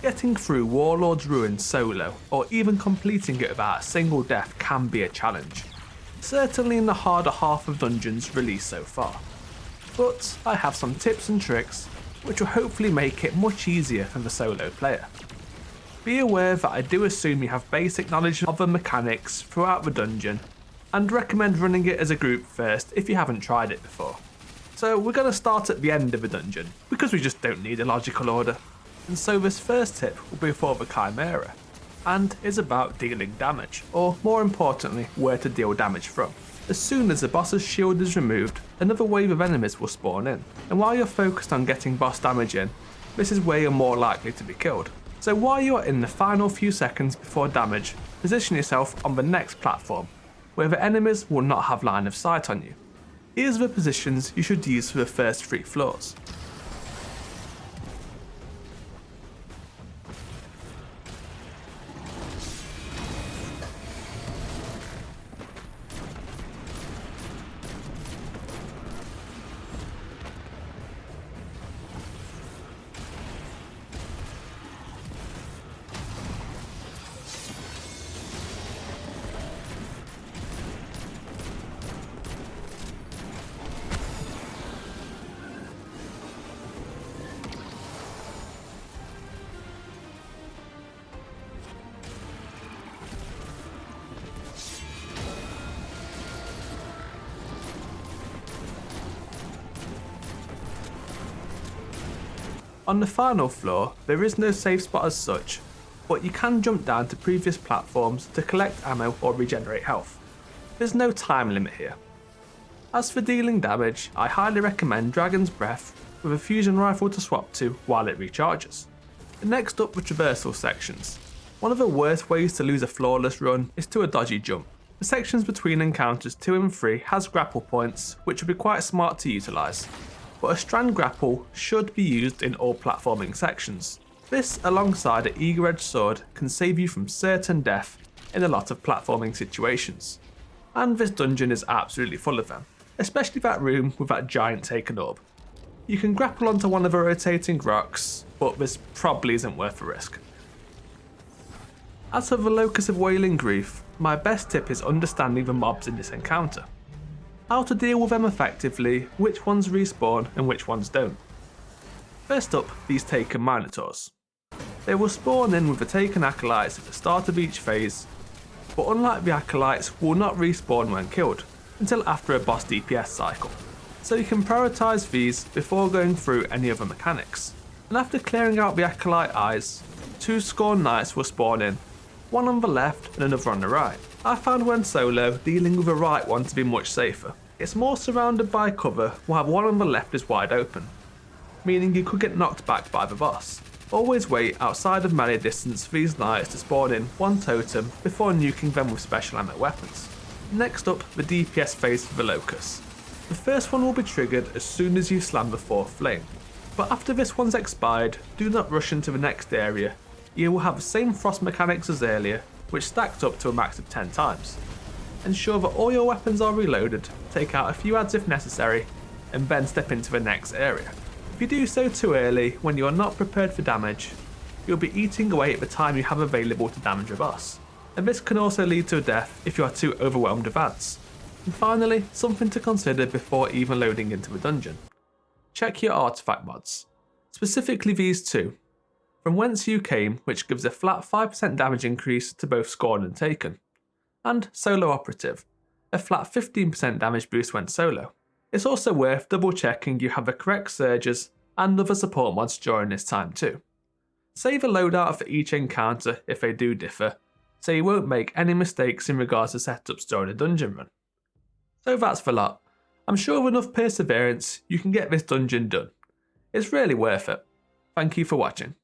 Getting through Warlords Ruin solo, or even completing it without a single death, can be a challenge. Certainly in the harder half of dungeons released so far. But I have some tips and tricks which will hopefully make it much easier for the solo player. Be aware that I do assume you have basic knowledge of the mechanics throughout the dungeon, and recommend running it as a group first if you haven't tried it before. So we're going to start at the end of the dungeon, because we just don't need a logical order. And so this first tip will be for the Chimera, and is about dealing damage, or more importantly, where to deal damage from. As soon as the boss's shield is removed, another wave of enemies will spawn in, and while you're focused on getting boss damage in, this is where you're more likely to be killed. So while you are in the final few seconds before damage, position yourself on the next platform, where the enemies will not have line of sight on you. Here's the positions you should use for the first 3 floors. On the final floor, there is no safe spot as such, but you can jump down to previous platforms to collect ammo or regenerate health. There's no time limit here. As for dealing damage, I highly recommend Dragon's Breath with a fusion rifle to swap to while it recharges. Next up, the traversal sections. One of the worst ways to lose a flawless run is to a dodgy jump. The sections between encounters 2 and 3 has grapple points, which would be quite smart to utilise. But a strand grapple should be used in all platforming sections. This, alongside an eager edged sword, can save you from certain death in a lot of platforming situations. And this dungeon is absolutely full of them, especially that room with that giant taken orb. You can grapple onto one of the rotating rocks, but this probably isn't worth the risk. As for the Locus of Wailing grief, my best tip is understanding the mobs in this encounter. How to deal with them effectively, which ones respawn and which ones don't. First up, these Taken Minotaurs. They will spawn in with the Taken Acolytes at the start of each phase, but unlike the Acolytes, will not respawn when killed, until after a boss DPS cycle. So you can prioritise these before going through any other mechanics. And after clearing out the Acolyte eyes, 2 Scorn Knights will spawn in, one on the left and another on the right. I found when solo, dealing with the right one to be much safer. It's more surrounded by cover, while one on the left is wide open, meaning you could get knocked back by the boss. Always wait outside of melee distance for these knights to spawn in one totem before nuking them with special ammo weapons. Next up, the DPS phase for the Locus. The first one will be triggered as soon as you slam the 4th flame, but after this one's expired, do not rush into the next area. You will have the same frost mechanics as earlier, which stacked up to a max of 10 times. Ensure that all your weapons are reloaded, take out a few adds if necessary, and then step into the next area. If you do so too early, when you are not prepared for damage, you'll be eating away at the time you have available to damage a boss, and this can also lead to a death if you are too overwhelmed with adds. And finally, something to consider before even loading into the dungeon. Check your artifact mods, specifically these 2. From Whence You Came, which gives a flat 5% damage increase to both Scorn and Taken, and Solo Operative, a flat 15% damage boost when solo. It's also worth double checking you have the correct surges and other support mods during this time too. Save a loadout for each encounter if they do differ, so you won't make any mistakes in regards to setups during a dungeon run. So that's the lot. I'm sure with enough perseverance you can get this dungeon done. It's really worth it. Thank you for watching.